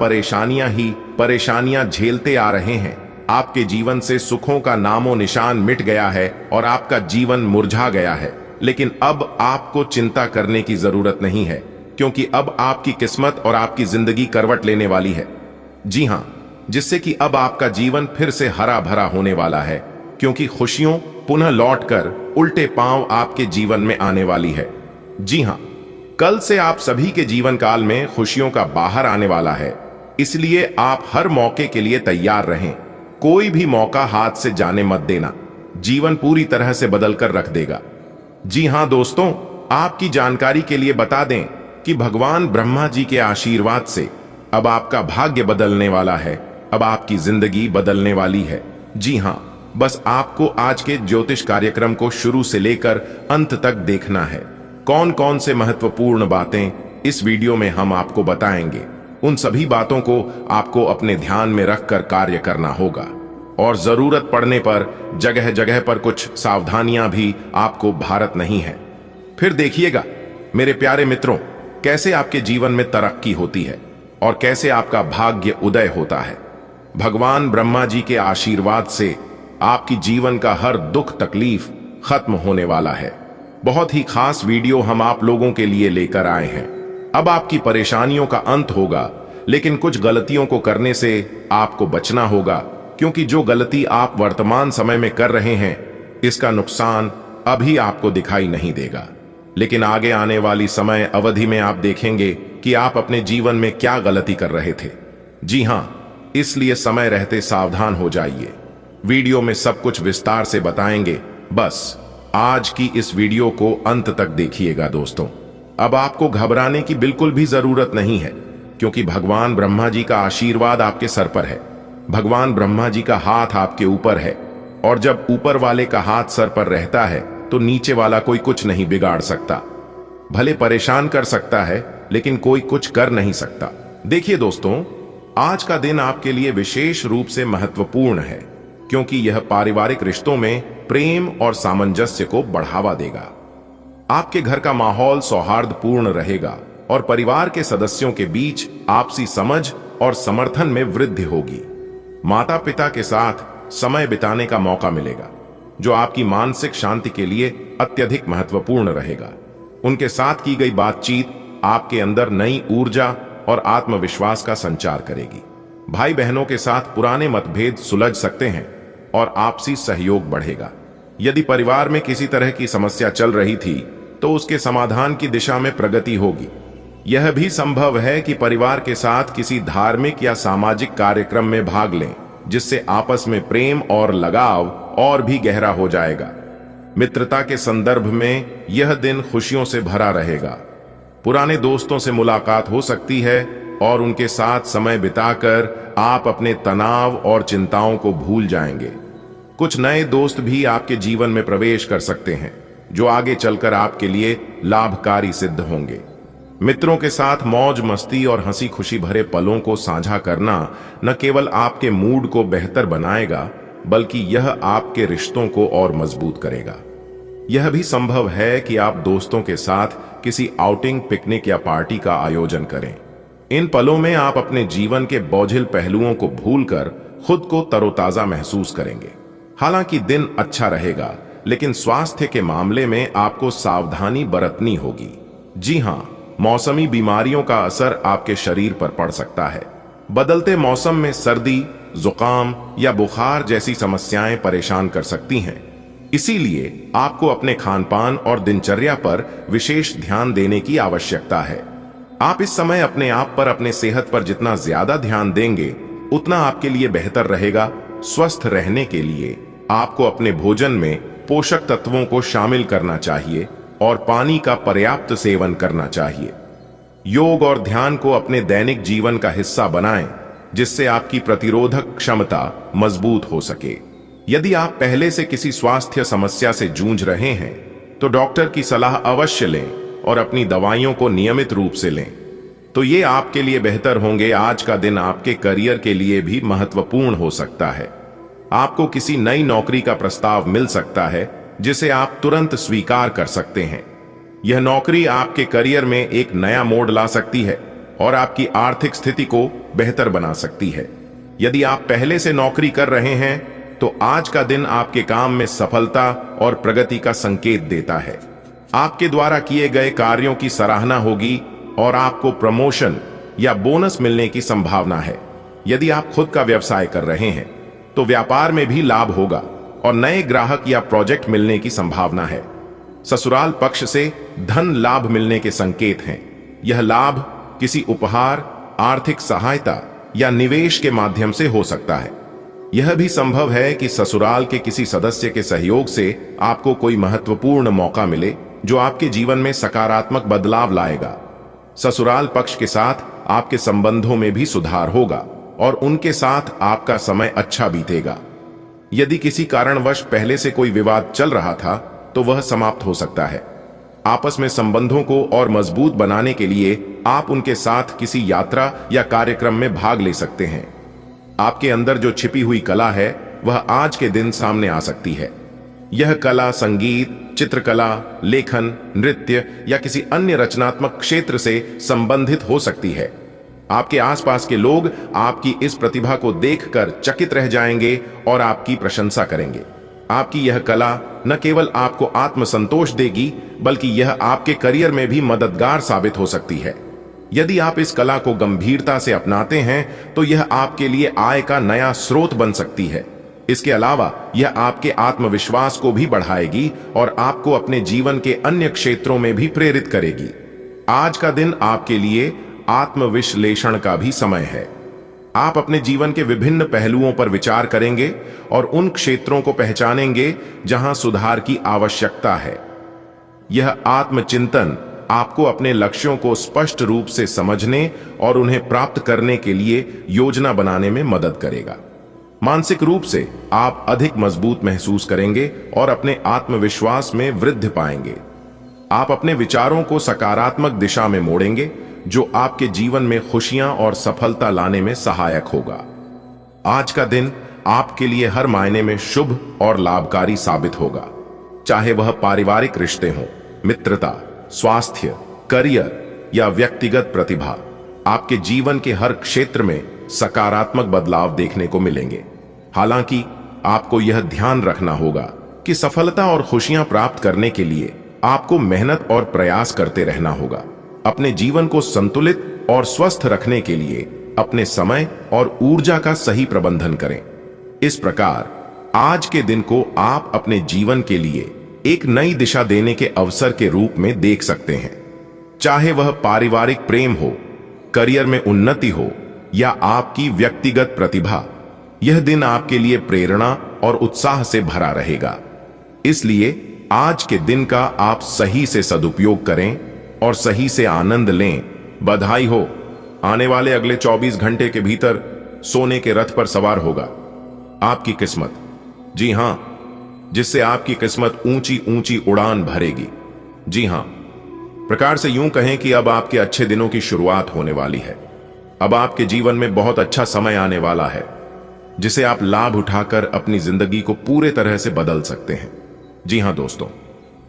परेशानियां झेलते आ रहे हैं। आपके जीवन से सुखों का नामो निशान मिट गया है और आपका जीवन मुरझा गया है। लेकिन अब आपको चिंता करने की जरूरत नहीं है, क्योंकि अब आपकी किस्मत और आपकी जिंदगी करवट लेने वाली है। जी हां, जिससे कि अब आपका जीवन फिर से हरा भरा होने वाला है, क्योंकि खुशियों पुनः लौटकर उल्टे पांव आपके जीवन में आने वाली है। जी हां, कल से आप सभी के जीवन काल में खुशियों का बाहर आने वाला है, इसलिए आप हर मौके के लिए तैयार रहें। कोई भी मौका हाथ से जाने मत देना, जीवन पूरी तरह से बदल कर रख देगा। जी हां दोस्तों, आपकी जानकारी के लिए बता दें कि भगवान ब्रह्मा जी के आशीर्वाद से अब आपका भाग्य बदलने वाला है, अब आपकी जिंदगी बदलने वाली है। जी हां, बस आपको आज के ज्योतिष कार्यक्रम को शुरू से लेकर अंत तक देखना है। कौन कौन से महत्वपूर्ण बातें इस वीडियो में हम आपको बताएंगे, उन सभी बातों को आपको अपने ध्यान में रखकर कार्य करना होगा। और जरूरत पड़ने पर जगह जगह पर कुछ सावधानियां भी आपको भारत नहीं है। फिर देखिएगा मेरे प्यारे मित्रों, कैसे आपके जीवन में तरक्की होती है और कैसे आपका भाग्य उदय होता है। भगवान ब्रह्मा जी के आशीर्वाद से आपकी जीवन का हर दुख तकलीफ खत्म होने वाला है। बहुत ही खास वीडियो हम आप लोगों के लिए लेकर आए हैं। अब आपकी परेशानियों का अंत होगा, लेकिन कुछ गलतियों को करने से आपको बचना होगा, क्योंकि जो गलती आप वर्तमान समय में कर रहे हैं, इसका नुकसान अभी आपको दिखाई नहीं देगा, लेकिन आगे आने वाली समय अवधि में आप देखेंगे कि आप अपने जीवन में क्या गलती कर रहे थे। जी हां, इसलिए समय रहते सावधान हो जाइए। वीडियो में सब कुछ विस्तार से बताएंगे, बस आज की इस वीडियो को अंत तक देखिएगा दोस्तों। अब आपको घबराने की बिल्कुल भी जरूरत नहीं है, क्योंकि भगवान ब्रह्मा जी का आशीर्वाद आपके सर पर है। भगवान ब्रह्मा जी का हाथ आपके ऊपर है, और जब ऊपर वाले का हाथ सर पर रहता है तो नीचे वाला कोई कुछ नहीं बिगाड़ सकता। भले परेशान कर सकता है, लेकिन कोई कुछ कर नहीं सकता। देखिए दोस्तों, आज का दिन आपके लिए विशेष रूप से महत्वपूर्ण है, क्योंकि यह पारिवारिक रिश्तों में प्रेम और सामंजस्य को बढ़ावा देगा। आपके घर का माहौल सौहार्दपूर्ण रहेगा और परिवार के सदस्यों के बीच आपसी समझ और समर्थन में वृद्धि होगी। माता पिता के साथ समय बिताने का मौका मिलेगा, जो आपकी मानसिक शांति के लिए अत्यधिक महत्वपूर्ण रहेगा। उनके साथ की गई बातचीत आपके अंदर नई ऊर्जा और आत्मविश्वास का संचार करेगी। भाई बहनों के साथ पुराने मतभेद सुलझ सकते हैं और आपसी सहयोग बढ़ेगा। यदि परिवार में किसी तरह की समस्या चल रही थी, तो उसके समाधान की दिशा में प्रगति होगी। यह भी संभव है कि परिवार के साथ किसी धार्मिक या सामाजिक कार्यक्रम में भाग लें, जिससे आपस में प्रेम और लगाव और भी गहरा हो जाएगा। मित्रता के संदर्भ में यह दिन खुशियों से भरा रहेगा। पुराने दोस्तों से मुलाकात हो सकती है और उनके साथ समय बिताकर आप अपने तनाव और चिंताओं को भूल जाएंगे। कुछ नए दोस्त भी आपके जीवन में प्रवेश कर सकते हैं, जो आगे चलकर आपके लिए लाभकारी सिद्ध होंगे। मित्रों के साथ मौज मस्ती और हंसी खुशी भरे पलों को साझा करना न केवल आपके मूड को बेहतर बनाएगा, बल्कि यह आपके रिश्तों को और मजबूत करेगा। यह भी संभव है कि आप दोस्तों के साथ किसी आउटिंग, पिकनिक या पार्टी का आयोजन करें। इन पलों में आप अपने जीवन के बोझिल पहलुओं को भूलकर खुद को तरोताजा महसूस करेंगे। हालांकि दिन अच्छा रहेगा, लेकिन स्वास्थ्य के मामले में आपको सावधानी बरतनी होगी। जी हां, मौसमी बीमारियों का असर आपके शरीर पर पड़ सकता है। बदलते मौसम में सर्दी, जुकाम या बुखार जैसी समस्याएं परेशान कर सकती हैं। इसीलिए आपको अपने खानपान और दिनचर्या पर विशेष ध्यान देने की आवश्यकता है। आप इस समय अपने आप पर, अपने सेहत पर जितना ज्यादा ध्यान देंगे, उतना आपके लिए बेहतर रहेगा। स्वस्थ रहने के लिए आपको अपने भोजन में पोषक तत्वों को शामिल करना चाहिए और पानी का पर्याप्त सेवन करना चाहिए। योग और ध्यान को अपने दैनिक जीवन का हिस्सा बनाएं, जिससे आपकी प्रतिरोधक क्षमता मजबूत हो सके। यदि आप पहले से किसी स्वास्थ्य समस्या से जूझ रहे हैं तो डॉक्टर की सलाह अवश्य लें और अपनी दवाइयों को नियमित रूप से लें, तो ये आपके लिए बेहतर होंगे। आज का दिन आपके करियर के लिए भी महत्वपूर्ण हो सकता है। आपको किसी नई नौकरी का प्रस्ताव मिल सकता है जिसे आप तुरंत स्वीकार कर सकते हैं। यह नौकरी आपके करियर में एक नया मोड़ ला सकती है और आपकी आर्थिक स्थिति को बेहतर बना सकती है। यदि आप पहले से नौकरी कर रहे हैं तो आज का दिन आपके काम में सफलता और प्रगति का संकेत देता है। आपके द्वारा किए गए कार्यों की सराहना होगी और आपको प्रमोशन या बोनस मिलने की संभावना है। यदि आप खुद का व्यवसाय कर रहे हैं तो व्यापार में भी लाभ होगा और नए ग्राहक या प्रोजेक्ट मिलने की संभावना है। ससुराल पक्ष से धन लाभ मिलने के संकेत हैं। यह लाभ किसी उपहार, आर्थिक सहायता या निवेश के माध्यम से हो सकता है। यह भी संभव है कि ससुराल के किसी सदस्य के सहयोग से आपको कोई महत्वपूर्ण मौका मिले जो आपके जीवन में सकारात्मक बदलाव लाएगा। ससुराल पक्ष के साथ आपके संबंधों में भी सुधार होगा और उनके साथ आपका समय अच्छा बीतेगा। यदि किसी कारणवश पहले से कोई विवाद चल रहा था तो वह समाप्त हो सकता है। आपस में संबंधों को और मजबूत बनाने के लिए आप उनके साथ किसी यात्रा या कार्यक्रम में भाग ले सकते हैं। आपके अंदर जो छिपी हुई कला है वह आज के दिन सामने आ सकती है। यह कला संगीत, चित्रकला, लेखन, नृत्य या किसी अन्य रचनात्मक क्षेत्र से संबंधित हो सकती है। आपके आसपास के लोग आपकी इस प्रतिभा को देखकर चकित रह जाएंगे और आपकी प्रशंसा करेंगे। आपकी यह कला न केवल आपको आत्मसंतोष देगी बल्कि यह आपके करियर में भी मददगार साबित हो सकती है। यदि आप इस कला को गंभीरता से अपनाते हैं तो यह आपके लिए आय का नया स्रोत बन सकती है। इसके अलावा यह आपके आत्मविश्वास को भी बढ़ाएगी और आपको अपने जीवन के अन्य क्षेत्रों में भी प्रेरित करेगी। आज का दिन आपके लिए आत्मविश्लेषण का भी समय है। आप अपने जीवन के विभिन्न पहलुओं पर विचार करेंगे और उन क्षेत्रों को पहचानेंगे जहां सुधार की आवश्यकता है। यह आत्मचिंतन आपको अपने लक्ष्यों को स्पष्ट रूप से समझने और उन्हें प्राप्त करने के लिए योजना बनाने में मदद करेगा। मानसिक रूप से आप अधिक मजबूत महसूस करेंगे और अपने आत्मविश्वास में वृद्धि पाएंगे। आप अपने विचारों को सकारात्मक दिशा में मोड़ेंगे जो आपके जीवन में खुशियां और सफलता लाने में सहायक होगा। आज का दिन आपके लिए हर मायने में शुभ और लाभकारी साबित होगा, चाहे वह पारिवारिक रिश्ते हों, मित्रता, स्वास्थ्य, करियर या व्यक्तिगत प्रतिभा। आपके जीवन के हर क्षेत्र में सकारात्मक बदलाव देखने को मिलेंगे। हालांकि आपको यह ध्यान रखना होगा कि सफलता और खुशियां प्राप्त करने के लिए आपको मेहनत और प्रयास करते रहना होगा। अपने जीवन को संतुलित और स्वस्थ रखने के लिए अपने समय और ऊर्जा का सही प्रबंधन करें। इस प्रकार आज के दिन को आप अपने जीवन के लिए एक नई दिशा देने के अवसर के रूप में देख सकते हैं। चाहे वह पारिवारिक प्रेम हो, करियर में उन्नति हो या आपकी व्यक्तिगत प्रतिभा, यह दिन आपके लिए प्रेरणा और उत्साह से भरा रहेगा। इसलिए आज के दिन का आप सही से सदुपयोग करें और सही से आनंद लें। बधाई हो, आने वाले अगले 24 घंटे के भीतर सोने के रथ पर सवार होगा आपकी किस्मत। जी हां, जिससे आपकी किस्मत ऊंची ऊंची उड़ान भरेगी। जी हां, प्रकार से यूं कहें कि अब आपके अच्छे दिनों की शुरुआत होने वाली है। अब आपके जीवन में बहुत अच्छा समय आने वाला है जिसे आप लाभ उठाकर अपनी जिंदगी को पूरे तरह से बदल सकते हैं। जी हां दोस्तों,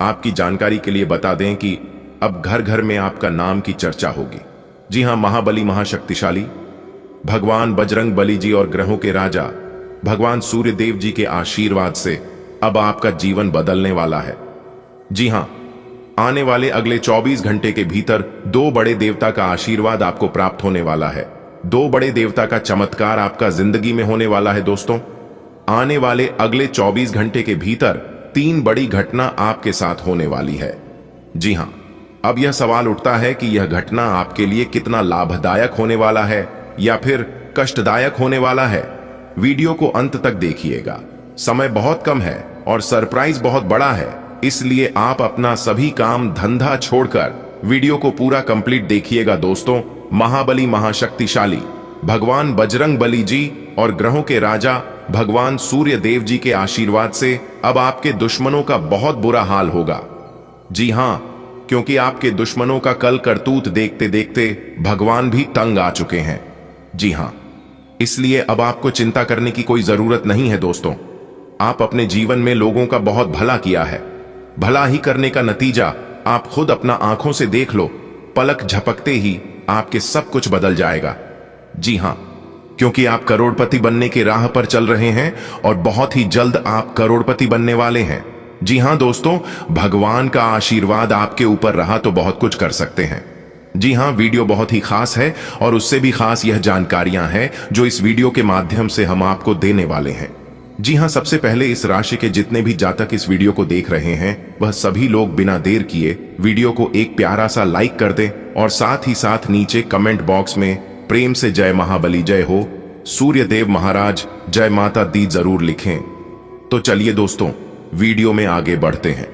आपकी जानकारी के लिए बता दें कि अब घर घर में आपका नाम की चर्चा होगी। जी हां, महाबली महाशक्तिशाली भगवान बजरंग बली जी और ग्रहों के राजा भगवान सूर्य देव जी के आशीर्वाद से अब आपका जीवन बदलने वाला है। जी हां, आने वाले अगले 24 घंटे के भीतर 2 बड़े देवता का आशीर्वाद आपको प्राप्त होने वाला है। 2 बड़े देवता का चमत्कार आपका जिंदगी में होने वाला है। दोस्तों, आने वाले अगले 24 घंटे के भीतर 3 बड़ी घटना आपके साथ होने वाली है। जी हां, अब यह सवाल उठता है कि यह घटना आपके लिए कितना लाभदायक होने वाला है या फिर कष्टदायक होने वाला है। वीडियो को अंत तक देखिएगा। समय बहुत कम है और सरप्राइज बहुत बड़ा है, इसलिए आप अपना सभी काम धंधा छोड़कर वीडियो को पूरा कंप्लीट देखिएगा। दोस्तों, महाबली महाशक्तिशाली भगवान बजरंग बली जी और ग्रहों के राजा भगवान सूर्य देव जी के आशीर्वाद से अब आपके दुश्मनों का बहुत बुरा हाल होगा। जी हां, क्योंकि आपके दुश्मनों का कल करतूत देखते देखते भगवान भी तंग आ चुके हैं। जी हां, इसलिए अब आपको चिंता करने की कोई जरूरत नहीं है दोस्तों। आप अपने जीवन में लोगों का बहुत भला किया है। भला ही करने का नतीजा आप खुद अपना आंखों से देख लो। पलक झपकते ही आपके सब कुछ बदल जाएगा। जी हां, क्योंकि आप करोड़पति बनने की राह पर चल रहे हैं और बहुत ही जल्द आप करोड़पति बनने वाले हैं। जी हां दोस्तों, भगवान का आशीर्वाद आपके ऊपर रहा तो बहुत कुछ कर सकते हैं। जी हां, वीडियो बहुत ही खास है और उससे भी खास यह जानकारियां हैं जो इस वीडियो के माध्यम से हम आपको देने वाले हैं। जी हां, सबसे पहले इस राशि के जितने भी जातक इस वीडियो को देख रहे हैं वह सभी लोग बिना देर किए वीडियो को एक प्यारा सा लाइक कर दें और साथ ही साथ नीचे कमेंट बॉक्स में प्रेम से जय महाबली जय हो, सूर्य देव महाराज जय माता दी जरूर लिखें। तो चलिए दोस्तों, वीडियो में आगे बढ़ते हैं।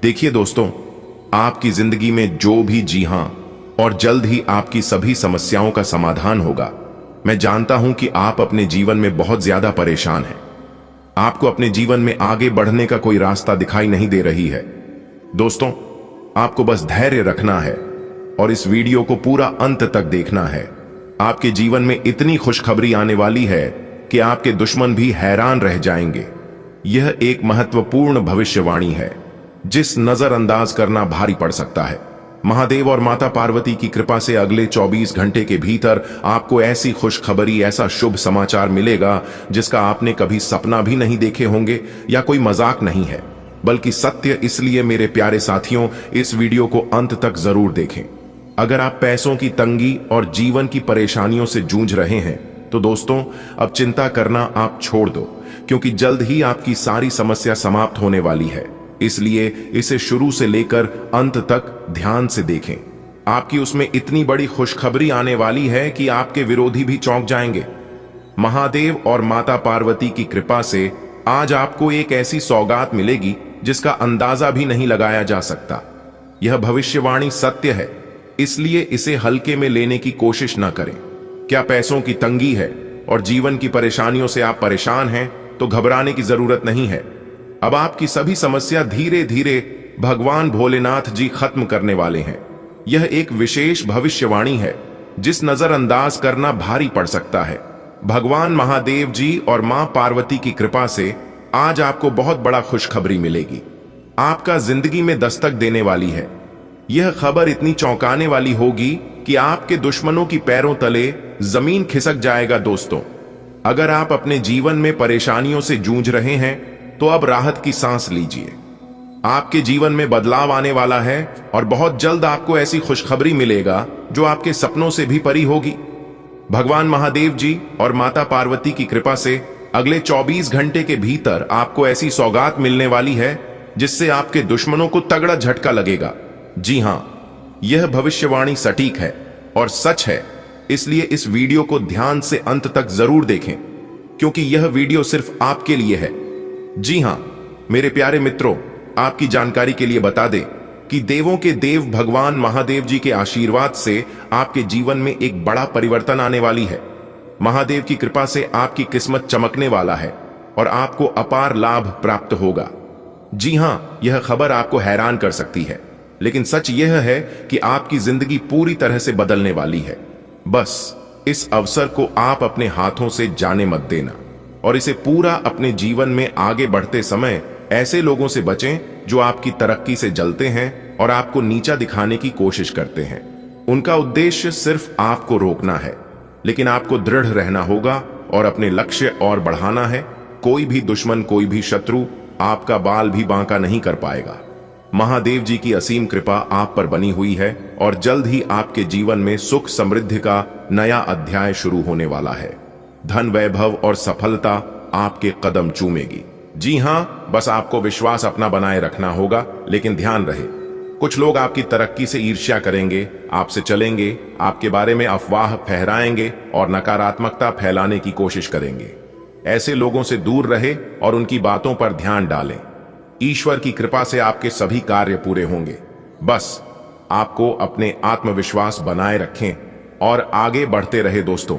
देखिए दोस्तों, आपकी जिंदगी में जो भी जी हां और जल्द ही आपकी सभी समस्याओं का समाधान होगा। मैं जानता हूं कि आप अपने जीवन में बहुत ज्यादा परेशान हैं। आपको अपने जीवन में आगे बढ़ने का कोई रास्ता दिखाई नहीं दे रही है। दोस्तों, आपको बस धैर्य रखना है और इस वीडियो को पूरा अंत तक देखना है। आपके जीवन में इतनी खुशखबरी आने वाली है कि आपके दुश्मन भी हैरान रह जाएंगे। यह एक महत्वपूर्ण भविष्यवाणी है जिस नजरअंदाज करना भारी पड़ सकता है। महादेव और माता पार्वती की कृपा से अगले 24 घंटे के भीतर आपको ऐसी खुशखबरी, ऐसा शुभ समाचार मिलेगा जिसका आपने कभी सपना भी नहीं देखे होंगे। या कोई मजाक नहीं है बल्कि सत्य। इसलिए मेरे प्यारे साथियों, इस वीडियो को अंत तक जरूर देखें। अगर आप पैसों की तंगी और जीवन की परेशानियों से जूझ रहे हैं तो दोस्तों, अब चिंता करना आप छोड़ दो, क्योंकि जल्द ही आपकी सारी समस्या समाप्त होने वाली है। इसलिए इसे शुरू से लेकर अंत तक ध्यान से देखें। आपकी उसमें इतनी बड़ी खुशखबरी आने वाली है कि आपके विरोधी भी चौंक जाएंगे। महादेव और माता पार्वती की कृपा से आज आपको एक ऐसी सौगात मिलेगी जिसका अंदाजा भी नहीं लगाया जा सकता। यह भविष्यवाणी सत्य है, इसलिए इसे हल्के में लेने की कोशिश ना करें। क्या पैसों की तंगी है और जीवन की परेशानियों से आप परेशान हैं तो घबराने की जरूरत नहीं है। अब आपकी सभी समस्या धीरे धीरे भगवान भोलेनाथ जी खत्म करने वाले हैं। यह एक विशेष भविष्यवाणी है जिस नजरअंदाज करना भारी पड़ सकता है। भगवान महादेव जी और मां पार्वती की कृपा से आज आपको बहुत बड़ा खुशखबरी मिलेगी। आपका जिंदगी में दस्तक देने वाली है। यह खबर इतनी चौंकाने वाली होगी कि आपके दुश्मनों की पैरों तले जमीन खिसक जाएगा। दोस्तों, अगर आप अपने जीवन में परेशानियों से जूझ रहे हैं तो अब राहत की सांस लीजिए। आपके जीवन में बदलाव आने वाला है और बहुत जल्द आपको ऐसी खुशखबरी मिलेगा जो आपके सपनों से भी परी होगी। भगवान महादेव जी और माता पार्वती की कृपा से अगले 24 घंटे के भीतर आपको ऐसी सौगात मिलने वाली है जिससे आपके दुश्मनों को तगड़ा झटका लगेगा। जी हां, यह भविष्यवाणी सटीक है और सच है, इसलिए इस वीडियो को ध्यान से अंत तक जरूर देखें, क्योंकि यह वीडियो सिर्फ आपके लिए है। जी हां मेरे प्यारे मित्रों, आपकी जानकारी के लिए बता दें कि देवों के देव भगवान महादेव जी के आशीर्वाद से आपके जीवन में एक बड़ा परिवर्तन आने वाली है। महादेव की कृपा से आपकी किस्मत चमकने वाला है और आपको अपार लाभ प्राप्त होगा। जी हां, यह खबर आपको हैरान कर सकती है, लेकिन सच यह है कि आपकी जिंदगी पूरी तरह से बदलने वाली है। बस इस अवसर को आप अपने हाथों से जाने मत देना और इसे पूरा अपने जीवन में आगे बढ़ते समय ऐसे लोगों से बचें जो आपकी तरक्की से जलते हैं और आपको नीचा दिखाने की कोशिश करते हैं। उनका उद्देश्य सिर्फ आपको रोकना है, लेकिन आपको दृढ़ रहना होगा और अपने लक्ष्य और बढ़ाना है। कोई भी दुश्मन, कोई भी शत्रु आपका बाल भी बांका नहीं कर पाएगा। महादेव जी की असीम कृपा आप पर बनी हुई है और जल्द ही आपके जीवन में सुख समृद्धि का नया अध्याय शुरू होने वाला है। धन, वैभव और सफलता आपके कदम चूमेगी। जी हां, बस आपको विश्वास अपना बनाए रखना होगा, लेकिन ध्यान रहे कुछ लोग आपकी तरक्की से ईर्ष्या करेंगे, आपसे चलेंगे, आपके बारे में अफवाह फहराएंगे और नकारात्मकता फैलाने की कोशिश करेंगे। ऐसे लोगों से दूर रहे और उनकी बातों पर ध्यान डालें। ईश्वर की कृपा से आपके सभी कार्य पूरे होंगे। बस आपको अपने आत्मविश्वास बनाए रखें और आगे बढ़ते रहे। दोस्तों,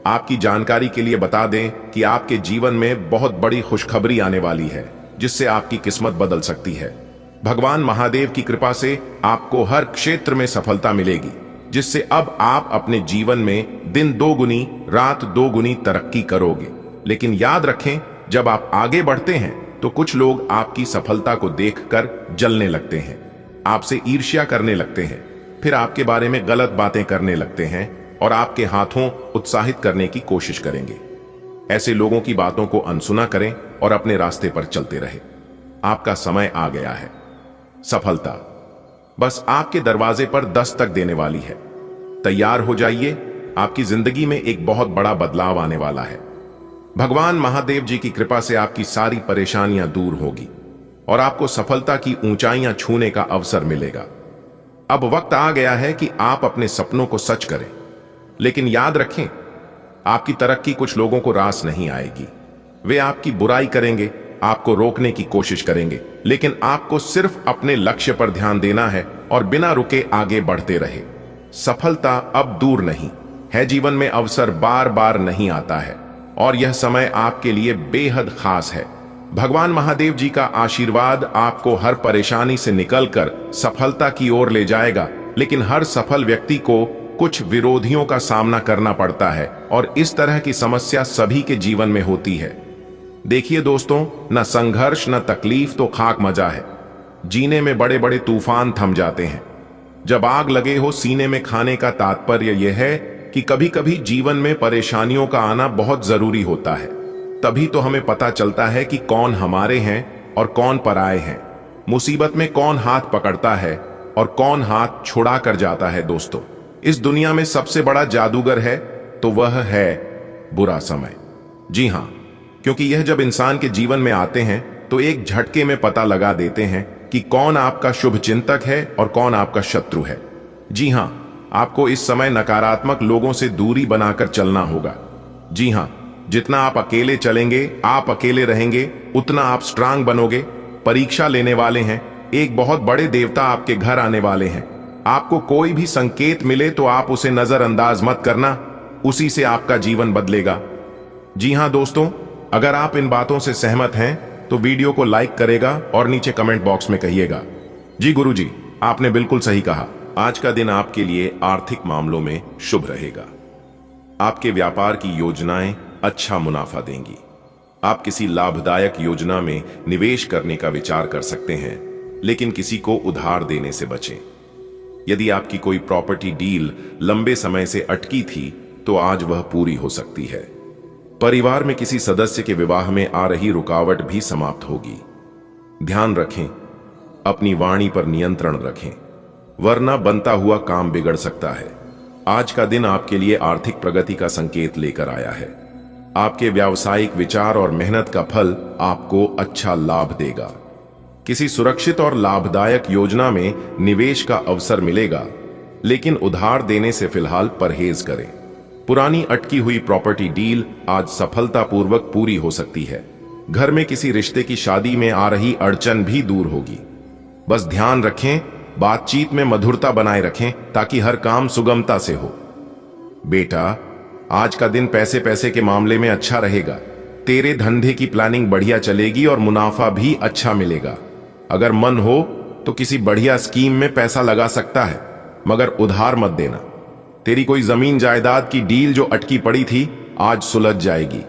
आपकी जानकारी के लिए बता दें कि आपके जीवन में बहुत बड़ी खुशखबरी आने वाली है, जिससे आपकी किस्मत बदल सकती है। भगवान महादेव की कृपा से आपको हर क्षेत्र में सफलता मिलेगी, जिससे अब आप अपने जीवन में दिन दोगुनी रात दोगुनी तरक्की करोगे। लेकिन याद रखें, जब आप आगे बढ़ते हैं तो कुछ लोग आपकी सफलता को देखकर जलने लगते हैं, आपसे ईर्ष्या करने लगते हैं, फिर आपके बारे में गलत बातें करने लगते हैं और आपके हाथों उत्साहित करने की कोशिश करेंगे। ऐसे लोगों की बातों को अनसुना करें और अपने रास्ते पर चलते रहें। आपका समय आ गया है। सफलता बस आपके दरवाजे पर दस्तक देने वाली है। तैयार हो जाइए, आपकी जिंदगी में एक बहुत बड़ा बदलाव आने वाला है। भगवान महादेव जी की कृपा से आपकी सारी परेशानियां दूर होगी और आपको सफलता की ऊंचाइयां छूने का अवसर मिलेगा। अब वक्त आ गया है कि आप अपने सपनों को सच करें। लेकिन याद रखें, आपकी तरक्की कुछ लोगों को रास नहीं आएगी। वे आपकी बुराई करेंगे, आपको रोकने की कोशिश करेंगे, लेकिन आपको सिर्फ अपने लक्ष्य पर ध्यान देना है और बिना रुके आगे बढ़ते रहे। सफलता अब दूर नहीं है। जीवन में अवसर बार बार नहीं आता है और यह समय आपके लिए बेहद खास है। भगवान महादेव जी का आशीर्वाद आपको हर परेशानी से निकलकर सफलता की ओर ले जाएगा। लेकिन हर सफल व्यक्ति को कुछ विरोधियों का सामना करना पड़ता है और इस तरह की समस्या सभी के जीवन में होती है। देखिए दोस्तों, न संघर्ष न तकलीफ तो खाक मजा है। जीने में बड़े बड़े तूफान थम जाते हैं। जब आग लगे हो सीने में खाने का तात्पर्य यह है कि कभी कभी जीवन में परेशानियों का आना बहुत जरूरी होता है। तभी तो हमें पता चलता है कि कौन हमारे हैं और कौन पराए हैं। मुसीबत में कौन हाथ पकड़ता है और कौन हाथ छुड़ा कर जाता है। दोस्तों, इस दुनिया में सबसे बड़ा जादूगर है तो वह है बुरा समय। जी हां, क्योंकि यह जब इंसान के जीवन में आते हैं तो एक झटके में पता लगा देते हैं कि कौन आपका शुभ चिंतक है और कौन आपका शत्रु है। जी हां, आपको इस समय नकारात्मक लोगों से दूरी बनाकर चलना होगा। जी हां, जितना आप अकेले चलेंगे, आप अकेले रहेंगे, उतना आप स्ट्रांग बनोगे। परीक्षा लेने वाले हैं, एक बहुत बड़े देवता आपके घर आने वाले हैं। आपको कोई भी संकेत मिले तो आप उसे नजरअंदाज मत करना, उसी से आपका जीवन बदलेगा। जी हां दोस्तों, अगर आप इन बातों से सहमत हैं तो वीडियो को लाइक करेगा और नीचे कमेंट बॉक्स में कहिएगा, जी गुरुजी, आपने बिल्कुल सही कहा। आज का दिन आपके लिए आर्थिक मामलों में शुभ रहेगा। आपके व्यापार की योजनाएं अच्छा मुनाफा देंगी। आप किसी लाभदायक योजना में निवेश करने का विचार कर सकते हैं, लेकिन किसी को उधार देने से बचें। यदि आपकी कोई प्रॉपर्टी डील लंबे समय से अटकी थी तो आज वह पूरी हो सकती है। परिवार में किसी सदस्य के विवाह में आ रही रुकावट भी समाप्त होगी। ध्यान रखें, अपनी वाणी पर नियंत्रण रखें, वरना बनता हुआ काम बिगड़ सकता है। आज का दिन आपके लिए आर्थिक प्रगति का संकेत लेकर आया है। आपके व्यावसायिक विचार और मेहनत का फल आपको अच्छा लाभ देगा। किसी सुरक्षित और लाभदायक योजना में निवेश का अवसर मिलेगा, लेकिन उधार देने से फिलहाल परहेज करें। पुरानी अटकी हुई प्रॉपर्टी डील आज सफलतापूर्वक पूरी हो सकती है। घर में किसी रिश्ते की शादी में आ रही अड़चन भी दूर होगी। बस ध्यान रखें, बातचीत में मधुरता बनाए रखें ताकि हर काम सुगमता से हो। बेटा, आज का दिन पैसे पैसे के मामले में अच्छा रहेगा। तेरे धंधे की प्लानिंग बढ़िया चलेगी और मुनाफा भी अच्छा मिलेगा। अगर मन हो तो किसी बढ़िया स्कीम में पैसा लगा सकता है, मगर उधार मत देना। तेरी कोई जमीन जायदाद की डील जो अटकी पड़ी थी आज सुलझ जाएगी।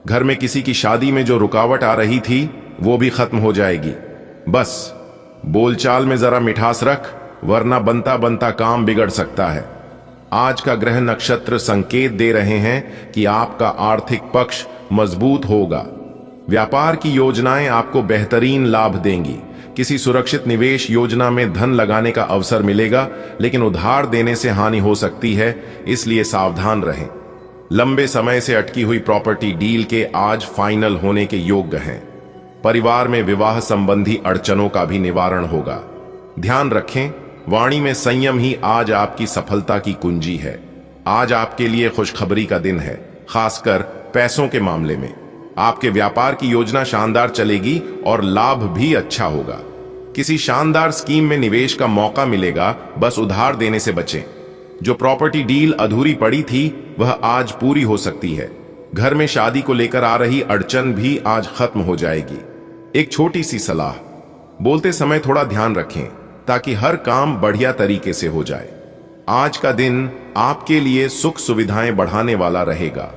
घर में किसी की शादी में जो रुकावट आ रही थी वो भी खत्म हो जाएगी। बस बोलचाल में जरा मिठास रख, वरना बनता बनता काम बिगड़ सकता है। आज का ग्रह नक्षत्र संकेत दे रहे हैं कि आपका आर्थिक पक्ष मजबूत होगा। व्यापार की योजनाएं आपको बेहतरीन लाभ देंगी। किसी सुरक्षित निवेश योजना में धन लगाने का अवसर मिलेगा, लेकिन उधार देने से हानि हो सकती है, इसलिए सावधान रहें। लंबे समय से अटकी हुई प्रॉपर्टी डील के आज फाइनल होने के योग्य हैं। परिवार में विवाह संबंधी अड़चनों का भी निवारण होगा। ध्यान रखें, वाणी में संयम ही आज आपकी सफलता की कुंजी है। आज आपके लिए खुशखबरी का दिन है, खासकर पैसों के मामले में। आपके व्यापार की योजना शानदार चलेगी और लाभ भी अच्छा होगा। किसी शानदार स्कीम में निवेश का मौका मिलेगा, बस उधार देने से बचें। जो प्रॉपर्टी डील अधूरी पड़ी थी वह आज पूरी हो सकती है। घर में शादी को लेकर आ रही अड़चन भी आज खत्म हो जाएगी। एक छोटी सी सलाह, बोलते समय थोड़ा ध्यान रखें ताकि हर काम बढ़िया तरीके से हो जाए। आज का दिन आपके लिए सुख सुविधाएं बढ़ाने वाला रहेगा।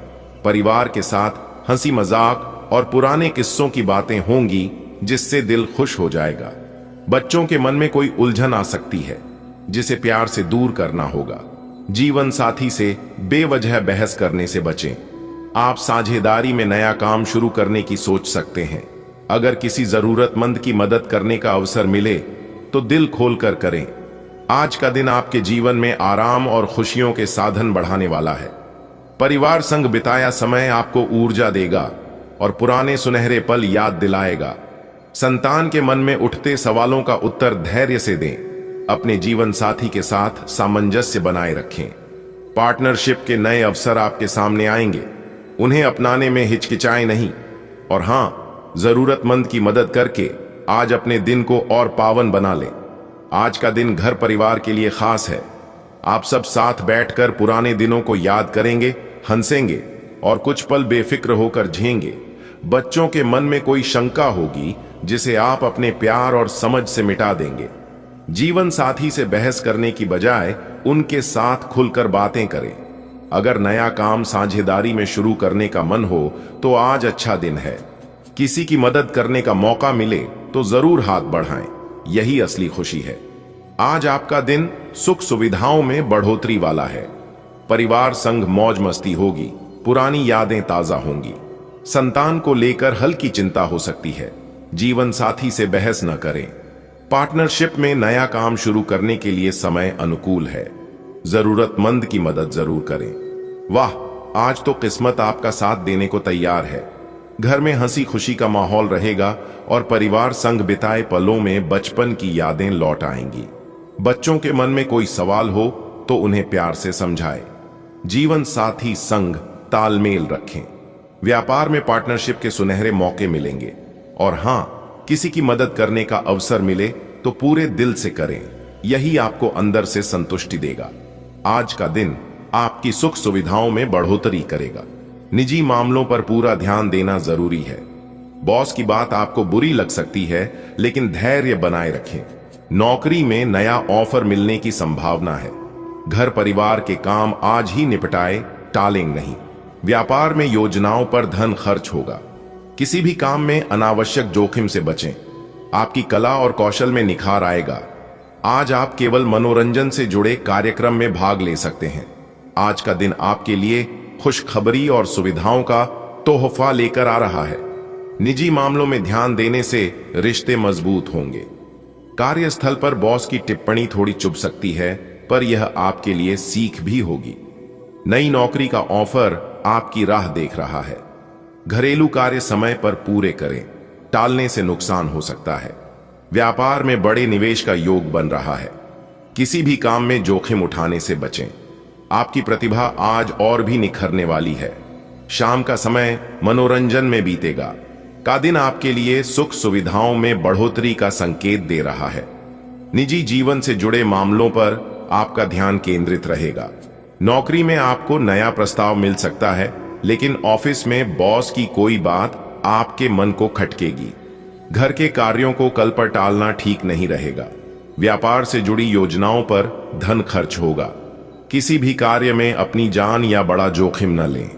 परिवार के साथ हंसी मजाक और पुराने किस्सों की बातें होंगी जिससे दिल खुश हो जाएगा। बच्चों के मन में कोई उलझन आ सकती है जिसे प्यार से दूर करना होगा। जीवन साथी से बेवजह बहस करने से बचें। आप साझेदारी में नया काम शुरू करने की सोच सकते हैं। अगर किसी जरूरतमंद की मदद करने का अवसर मिले तो दिल खोलकर करें। आज का दिन आपके जीवन में आराम और खुशियों के साधन बढ़ाने वाला है। परिवार संग बिताया समय आपको ऊर्जा देगा और पुराने सुनहरे पल याद दिलाएगा। संतान के मन में उठते सवालों का उत्तर धैर्य से दें। अपने जीवन साथी के साथ सामंजस्य बनाए रखें। पार्टनरशिप के नए अवसर आपके सामने आएंगे, उन्हें अपनाने में हिचकिचाएं नहीं। और हां, जरूरतमंद की मदद करके आज अपने दिन को और पावन बना लें। आज का दिन घर परिवार के लिए खास है। आप सब साथ बैठकर पुराने दिनों को याद करेंगे, हंसेंगे और कुछ पल बेफिक्र होकर जिएंगे। बच्चों के मन में कोई शंका होगी जिसे आप अपने प्यार और समझ से मिटा देंगे। जीवन साथी से बहस करने की बजाय उनके साथ खुलकर बातें करें। अगर नया काम साझेदारी में शुरू करने का मन हो तो आज अच्छा दिन है। किसी की मदद करने का मौका मिले तो जरूर हाथ बढ़ाएं, यही असली खुशी है। आज आपका दिन सुख सुविधाओं में बढ़ोतरी वाला है। परिवार संग मौज मस्ती होगी, पुरानी यादें ताजा होंगी। संतान को लेकर हल्की चिंता हो सकती है। जीवन साथी से बहस न करें। पार्टनरशिप में नया काम शुरू करने के लिए समय अनुकूल है। जरूरतमंद की मदद जरूर करें। वाह, आज तो किस्मत आपका साथ देने को तैयार है। घर में हंसी खुशी का माहौल रहेगा और परिवार संग बिताए पलों में बचपन की यादें लौट आएंगी। बच्चों के मन में कोई सवाल हो तो उन्हें प्यार से समझाएं। जीवन साथी संग तालमेल रखें। व्यापार में पार्टनरशिप के सुनहरे मौके मिलेंगे। और हां, किसी की मदद करने का अवसर मिले तो पूरे दिल से करें, यही आपको अंदर से संतुष्टि देगा। आज का दिन आपकी सुख सुविधाओं में बढ़ोतरी करेगा। निजी मामलों पर पूरा ध्यान देना जरूरी है। बॉस की बात आपको बुरी लग सकती है, लेकिन धैर्य बनाए रखें। नौकरी में नया ऑफर मिलने की संभावना है। घर परिवार के काम आज ही निपटाए, टालें नहीं। व्यापार में योजनाओं पर धन खर्च होगा। किसी भी काम में अनावश्यक जोखिम से बचें। आपकी कला और कौशल में निखार आएगा। आज आप केवल मनोरंजन से जुड़े कार्यक्रम में भाग ले सकते हैं। आज का दिन आपके लिए खुशखबरी और सुविधाओं का तोहफा लेकर आ रहा है। निजी मामलों में ध्यान देने से रिश्ते मजबूत होंगे। कार्यस्थल पर बॉस की टिप्पणी थोड़ी चुभ सकती है, पर यह आपके लिए सीख भी होगी। नई नौकरी का ऑफर आपकी राह देख रहा है। घरेलू कार्य समय पर पूरे करें, टालने से नुकसान हो सकता है। व्यापार में बड़े निवेश का योग बन रहा है। किसी भी काम में जोखिम उठाने से बचें। आपकी प्रतिभा आज और भी निखरने वाली है। शाम का समय मनोरंजन में बीतेगा। का दिन आपके लिए सुख सुविधाओं में बढ़ोतरी का संकेत दे रहा है। निजी जीवन से जुड़े मामलों पर आपका ध्यान केंद्रित रहेगा। नौकरी में आपको नया प्रस्ताव मिल सकता है, लेकिन ऑफिस में बॉस की कोई बात आपके मन को खटकेगी। घर के कार्यों को कल पर टालना ठीक नहीं रहेगा। व्यापार से जुड़ी योजनाओं पर धन खर्च होगा। किसी भी कार्य में अपनी जान या बड़ा जोखिम न लें।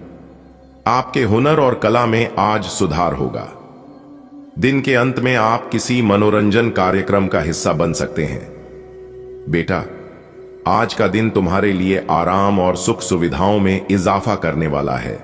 आपके हुनर और कला में आज सुधार होगा। दिन के अंत में आप किसी मनोरंजन कार्यक्रम का हिस्सा बन सकते हैं। बेटा, आज का दिन तुम्हारे लिए आराम और सुख सुविधाओं में इजाफा करने वाला है।